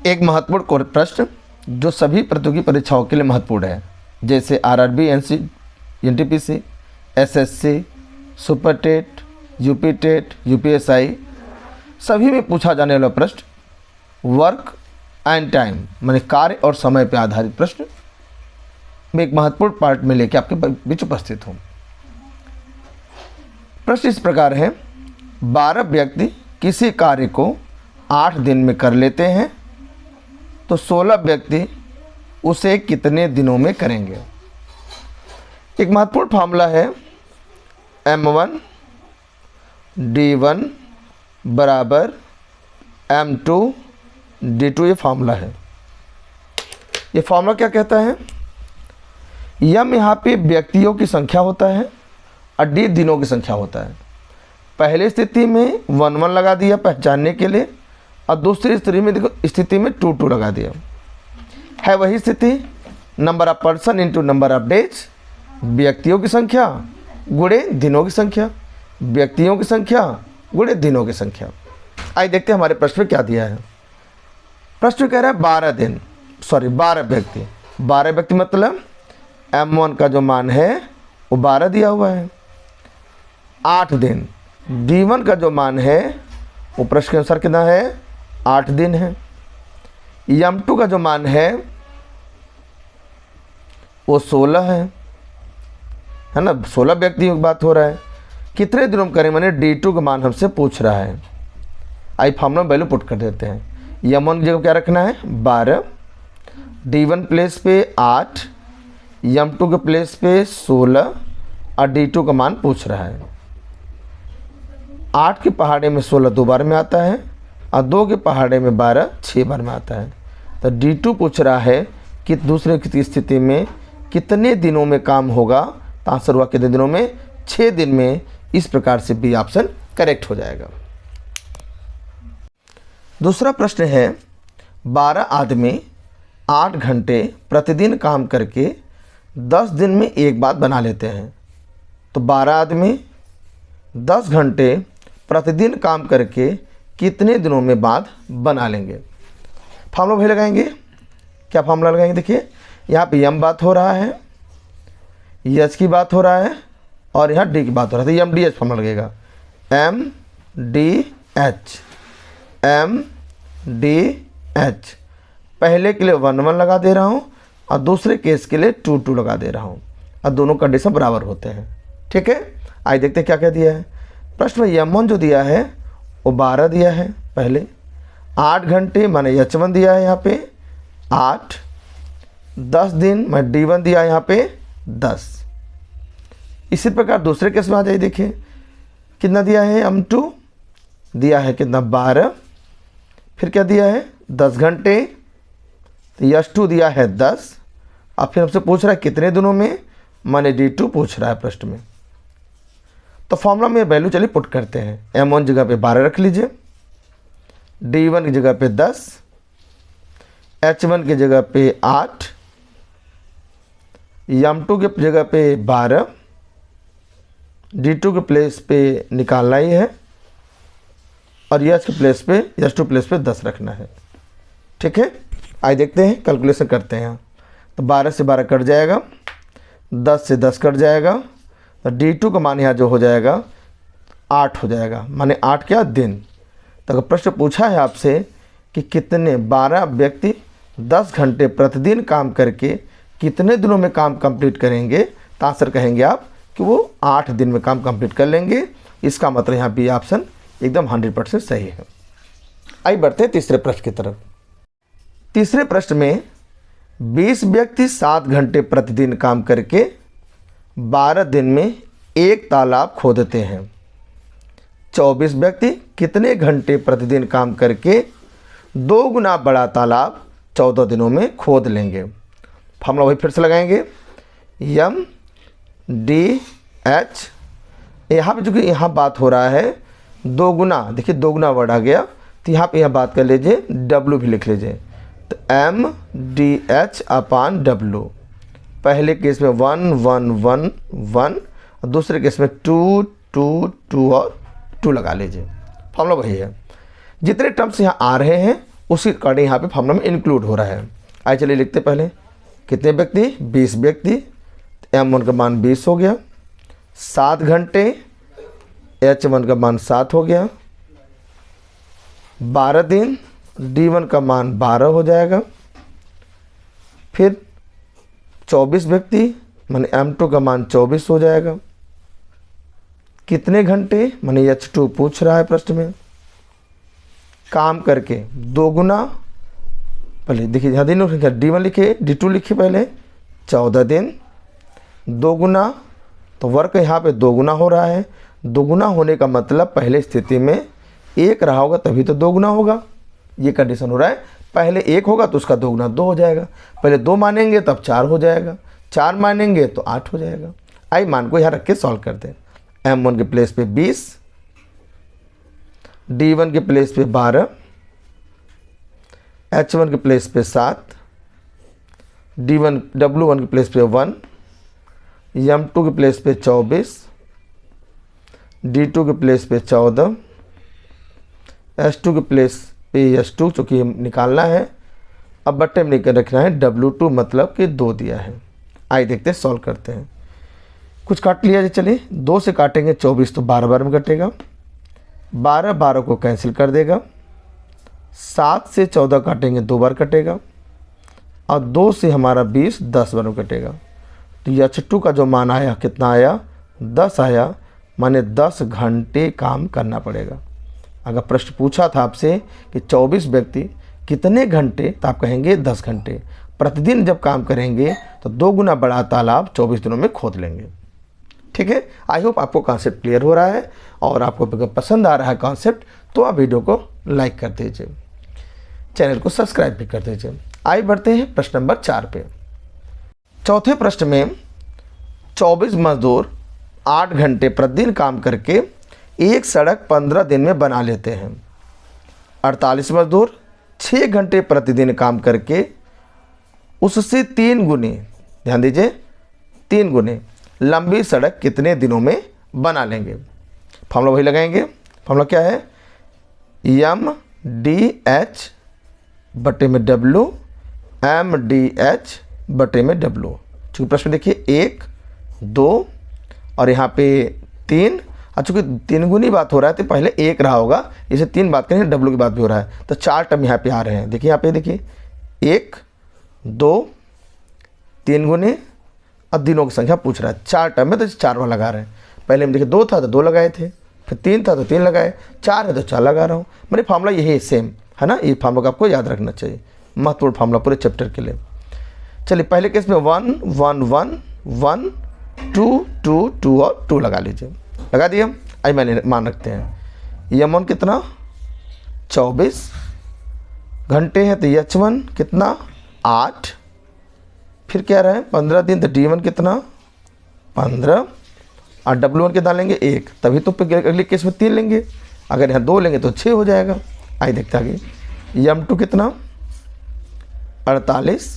एक महत्वपूर्ण प्रश्न जो सभी प्रतियोगी परीक्षाओं के लिए महत्वपूर्ण है, जैसे RRB, NTPC, SSC, super TET, UP TET, UPSI, सभी में पूछा जाने वाला प्रश्न वर्क एंड टाइम माने कार्य और समय पर आधारित प्रश्न में एक महत्वपूर्ण पार्ट में लेके आपके बीच उपस्थित हूँ। प्रश्न इस प्रकार है, 12 व्यक्ति किसी कार्य को 8 दिन में कर लेते हैं तो 16 व्यक्ति उसे कितने दिनों में करेंगे। एक महत्वपूर्ण फार्मूला है M1 D1 बराबर M2 D2, ये फार्मूला है। ये फार्मूला क्या कहता है, यम यहाँ पे व्यक्तियों की संख्या होता है और डी दिनों की संख्या होता है। पहली स्थिति में 1 1 लगा दिया पहचानने के लिए और दूसरी स्थिति में 2 2 लगा दिया। है वही स्थिति, number of person into number of days, व्यक्तियों की संख्या गुणे दिनों की संख्या, व्यक्तियों की संख्या गुणे दिनों की संख्या। आइए देखते हैं हमारे प्रश्न में क्या दिया है। प्रश्न कह रहा है 12 व्यक्ति। 12 व्यक्ति मतलब M1 का जो मान है वो 12 दिया हुआ है। 8 दिन D1 का जो मान है वो प्रश्न के अनुसार कितना है, 8 दिन है। M2 का जो मान है वो 16 है ना, 16 व्यक्तियों की बात हो रहा है। कितने दिनों में करें, मैंने D2 का मान हमसे पूछ रहा है। आई फार्मूला में वैल्यू पुट कर देते हैं। M1 की जगह क्या रखना है 12, D1 प्लेस पे 8, M2 के प्लेस पे 16 और D2 का मान पूछ रहा है। 8 के पहाड़े में 16 2 बार में आता है और 2 के पहाड़े में 12 6 बार में आता है। तो D2 पूछ रहा है कि दूसरे की स्थिति में कितने दिनों में काम होगा, तो आंसर हुआ कितने दिनों में, 6 दिन में। इस प्रकार से बी ऑप्शन करेक्ट हो जाएगा। दूसरा प्रश्न है, 12 आदमी 8 घंटे प्रतिदिन काम करके 10 दिन में एक बात बना लेते हैं। तो 12 आदमी 10 घंटे प्रतिदिन काम करके कितने दिनों में बात बना लेंगे। फार्मूला वही लगाएंगे। क्या फार्मूला लगाएंगे, देखिए यहाँ पे M बात हो रहा है, H की बात हो रहा है और यहाँ D की बात हो रहा है, तो MDH फार्मूला लगेगा। MDH पहले के लिए 1 1 लगा दे रहा हूँ और दूसरे केस के लिए 2 2 लगा दे रहा हूँ और दोनों कंडीशन बराबर होते हैं। ठीक है, आइए देखते हैं क्या क्या दिया है। प्रश्न में M1 जो दिया है वो 12 दिया है पहले, 8 घंटे माने H1 दिया है यहाँ पे 8, 10 दिन मैं D1 दिया है यहाँ पे 10। इसी प्रकार दूसरे केस में आ जाइए, देखिए कितना दिया है, M2 दिया है कितना 12, फिर क्या दिया है 10 घंटे, तो H2 दिया है 10 और फिर हमसे पूछ रहा है कितने दिनों में, माने D2 पूछ रहा है प्रश्न में। तो फॉर्मूला में वैल्यू चलिए पुट करते हैं। M1 जगह पे 12 रख लीजिए, D1 की जगह पे 10, H1 की जगह पे 8, M2 के जगह पे 12, D2 के प्लेस पे निकालना ही है और H के प्लेस पे H2 प्लेस पे 10 रखना है। ठीक है, आइए देखते हैं, कैलकुलेशन करते हैं। तो 12 से 12 कट जाएगा, 10 से 10 कट जाएगा, तो D2 का मान यहाँ जो हो जाएगा 8 हो जाएगा, माने 8 क्या दिन। तो अगर प्रश्न पूछा है आपसे कि कितने 12 व्यक्ति 10 घंटे प्रतिदिन काम करके कितने दिनों में काम कंप्लीट करेंगे, तो आंसर कहेंगे आप कि वो 8 दिन में काम कंप्लीट कर लेंगे। इसका मतलब यहाँ बी ऑप्शन एकदम 100% सही है। आइए बढ़ते हैं तीसरे प्रश्न की तरफ। तीसरे प्रश्न में 20 व्यक्ति 7 घंटे प्रतिदिन काम करके 12 दिन में एक तालाब खोदते हैं। 24 व्यक्ति कितने घंटे प्रतिदिन काम करके 2 गुना बड़ा तालाब 14 दिनों में खोद लेंगे। फार्मूला वही फिर से लगाएंगे, MDH। यहाँ पे जो कि यहाँ बात हो रहा है 2 गुना, देखिए 2 गुना वर्ड आ गया, तो यहाँ पे बात कर लीजिए, W भी लिख लीजिए। तो MDH अपान W, पहले केस में 1 1 1 1 और दूसरे केस में 2 2 और 2 लगा लीजिए। फॉर्मूला वही है। जितने टर्म्स यहाँ आ रहे हैं उसी अकॉर्डिंग यहाँ पे फॉर्मूला में इंक्लूड हो रहा है। आइए चलिए लिखते पहले, कितने व्यक्ति, 20 व्यक्ति, m1 का मान 20 हो गया, 7 घंटे, h1 का मान 7 हो गया, 12 दिन, d1 का मान 12 हो जाएगा, फिर 24 व्यक्ति माने m2 का मान 24 हो जाएगा। कितने घंटे माने h2 पूछ रहा है प्रश्न में। काम करके 2 गुना, पहले देखिए यहाँ दिन d1 लिखे, d2 लिखे पहले, 14 दिन, 2 गुना, तो वर्क यहाँ पे 2 गुना हो रहा है। 2 गुना होने का मतलब पहले स्थिति में 1 रहा होगा तभी तो 2 गुना होगा, ये कंडीशन हो रहा है। पहले 1 होगा तो उसका 2 गुना 2 हो जाएगा, पहले 2 मानेंगे तब 4 हो जाएगा, 4 मानेंगे तो 8 हो जाएगा। आई मान को यहाँ रख के सॉल्व करते हैं। m1 के प्लेस पे 20, d1 के प्लेस पे 12, h1 के प्लेस पे 7, w1 के प्लेस पे 1, m2 के प्लेस पे 24, d2 के प्लेस पे 14, h2 के प्लेस पे h2 चूँकि निकालना है, अब बट्टे में लेकर रखना है w2 मतलब कि 2 दिया है। आइए देखते हैं सॉल्व करते हैं। कुछ काट लिया जाए, चलिए 2 से काटेंगे 24 तो 12 बार में कटेगा, 12 12 को कैंसिल कर देगा, 7 से 14 काटेंगे 2 बार कटेगा, और 2 से हमारा 20 10 बार में कटेगा। तो h2 का जो मान आया कितना आया, 10 आया, माने 10 घंटे काम करना पड़ेगा। अगर प्रश्न पूछा था आपसे कि 24 व्यक्ति कितने घंटे, तो आप कहेंगे 10 घंटे। प्रतिदिन जब काम करेंगे तो 2 गुना बड़ा तालाब 24 दिनों में खोद लेंगे। ठीक है, आई होप आपको कॉन्सेप्ट क्लियर हो रहा है, और आपको अगर पसंद आ रहा है कॉन्सेप्ट तो आप वीडियो को लाइक कर दीजिए, चैनल को सब्सक्राइब भी कर दीजिए। आइए बढ़ते हैं प्रश्न नंबर 4 पे। चौथे प्रश्न में 24 मजदूर 8 घंटे प्रतिदिन काम करके एक सड़क 15 दिन में बना लेते हैं। 48 मजदूर 6 घंटे प्रतिदिन काम करके उससे 3 गुने, ध्यान दीजिए 3 गुने लंबी सड़क कितने दिनों में बना लेंगे। फॉर्मूला वही लगाएंगे। फॉर्मूला क्या है, MDH बटे में W, MDH बटे में W। चूँकि प्रश्न देखिए 1 2 और यहाँ पे 3, और चूँकि 3 गुनी बात हो रहा है तो पहले 1 रहा होगा, इसे 3 बात करेंगे, W की बात भी हो रहा है, तो 4 टर्म यहाँ पे आ रहे हैं। देखिए यहाँ पे देखिए 1 2 3 गुने, अब दिनों की संख्या पूछ रहा है, 4 टर्म में तो 4 बार लगा रहे हैं। पहले हम देखिए 2 था तो 2 लगाए थे, फिर 3 था तो 3 लगाए, 4 है तो 4 लगा रहा हूँ। मेरे फार्मूला यही सेम है ना, ये फार्मूला को आपको याद रखना चाहिए, महत्वपूर्ण फार्मूला पूरे चैप्टर के लिए। चलिए पहले केस में 1 1 1 1 2 2 2 और 2 लगा लीजिए, लगा दिए। आई मैंने मान रखते हैं m1 कितना 24 घंटे है, तो h1 कितना 8, फिर क्या रहा है 15 दिन, तो d1 कितना 15, और w1 कितना लेंगे 1, तभी तो अगले केस में 3 लेंगे, अगर यहाँ 2 लेंगे तो 6 हो जाएगा। आइए देखते आगे, m2 कितना 48,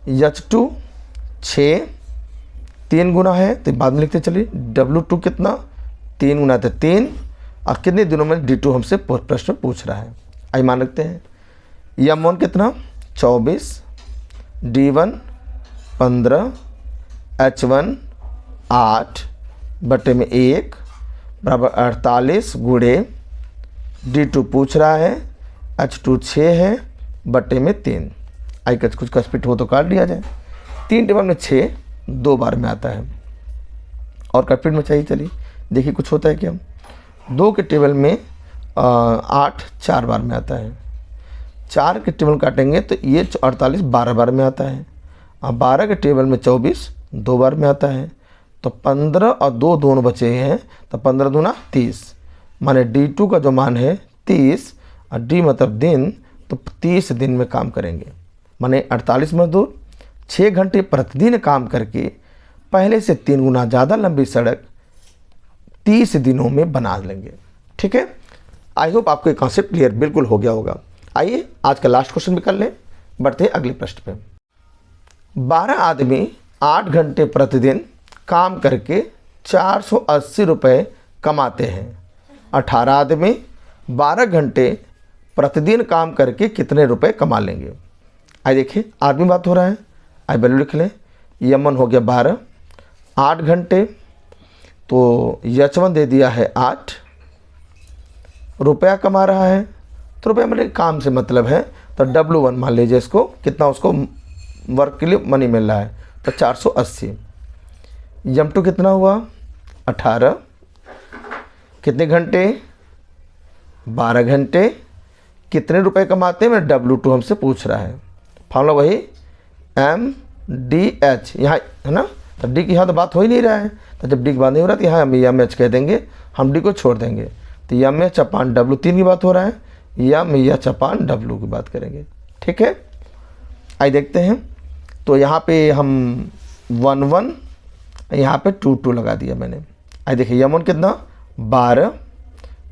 h2 6, 3 गुना है तो बाद में लिखते चलिए, w2 कितना 3 गुना तो 3, और कितने दिनों में d2 हमसे प्रश्न पूछ रहा है। आइए मान रखते हैं m1 कितना 24, d1 15, h1 8 बटे में 1 बराबर 48 गुणे d2 पूछ रहा है, h2 6 है बटे में 3। आई कुछ कस्पिट हो तो काट दिया जाए। 3 टेबल में 6 2 बार में आता है, और कटपिट में चाहिए, चलिए देखिए कुछ होता है क्या। 2 के टेबल में 8 4 बार में आता है, 4 के टेबल काटेंगे तो ये 48 12 बार में आता है, और 12 के टेबल में 24 2 बार में आता है, तो 15 और 2 दोनों बचे हैं, तो 15 दूना 30, माने d2 का जो मान है 30, और d मतलब दिन, तो 30 दिन में काम करेंगे। माने 48 मजदूर 6 घंटे प्रतिदिन काम करके पहले से 3 गुना ज़्यादा लंबी सड़क 30 दिनों में बना लेंगे। ठीक है, आई होप आपको ये कॉन्सेप्ट क्लियर बिल्कुल हो गया होगा। आइए आज का लास्ट क्वेश्चन भी कर लें, बढ़ते हैं अगले प्रश्न पे। 12 आदमी 8 घंटे प्रतिदिन काम करके 480 रुपये कमाते हैं। 18 आदमी 12 घंटे प्रतिदिन काम करके कितने रुपए कमा लेंगे। आइए देखिए, आदमी बात हो रहा है। आइए वैल्यू लिख लें। यमन हो गया 12, 8 घंटे, तो यचवन दे दिया है 8, रुपया कमा रहा है, तो रुपया मेरे काम से मतलब है, तो W1 मान लीजिए इसको, कितना उसको वर्क के लिए मनी मिल रहा है, तो 480। M2 कितना हुआ 18, कितने घंटे 12 घंटे, कितने रुपए कमाते हैं, मैं W2 हमसे पूछ रहा है। फॉर्मूला वही MDH, यहाँ है ना, तो D की यहाँ तो बात हो ही नहीं रहा है, तो जब D की बात नहीं हो रहा तो यहाँ हम MH कह देंगे, हम D को छोड़ देंगे, तो MH अपान W3 की बात हो रहा है, MH अपान W की बात करेंगे। ठीक है, आइए देखते हैं। तो यहाँ पे हम 1 यहाँ पे 2 लगा दिया मैंने। आइए देखिए, M1 कितना 12,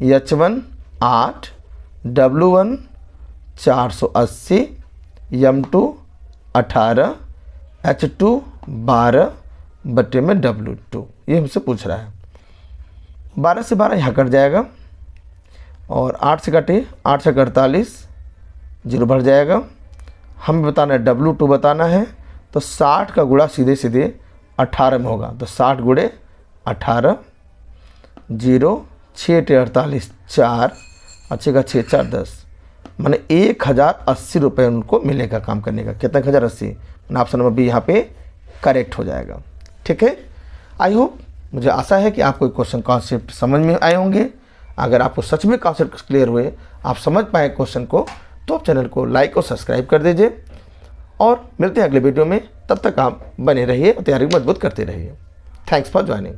H1 8, W1 480, M2 18, H2 12 बटे में W2, ये हमसे पूछ रहा है। 12 से 12 यहाँ कट जाएगा, और 8 से कटे 8 से 48, 0 भर जाएगा। हमें बताना है W2 बताना है, तो 60 का गुणा सीधे सीधे 18 में होगा, तो 60 गुणे 18, 0 6 × 48 4, अच्छे का 6 4 10, माने 1080 रुपये उनको मिलेगा काम करने का। कितना 1080, ऑप्शन नंबर बी यहाँ पे करेक्ट हो जाएगा। ठीक है, आई होप, मुझे आशा है कि आपको क्वेश्चन कॉन्सेप्ट समझ में आए होंगे। अगर आपको सच में कॉन्सेप्ट क्लियर हुए, आप समझ पाए क्वेश्चन को, तो आप चैनल को लाइक और सब्सक्राइब कर दीजिए, और मिलते हैं अगले वीडियो में। तब तक आप बने रहिए और तैयारी मजबूत करते रहिए। Thanks for joining.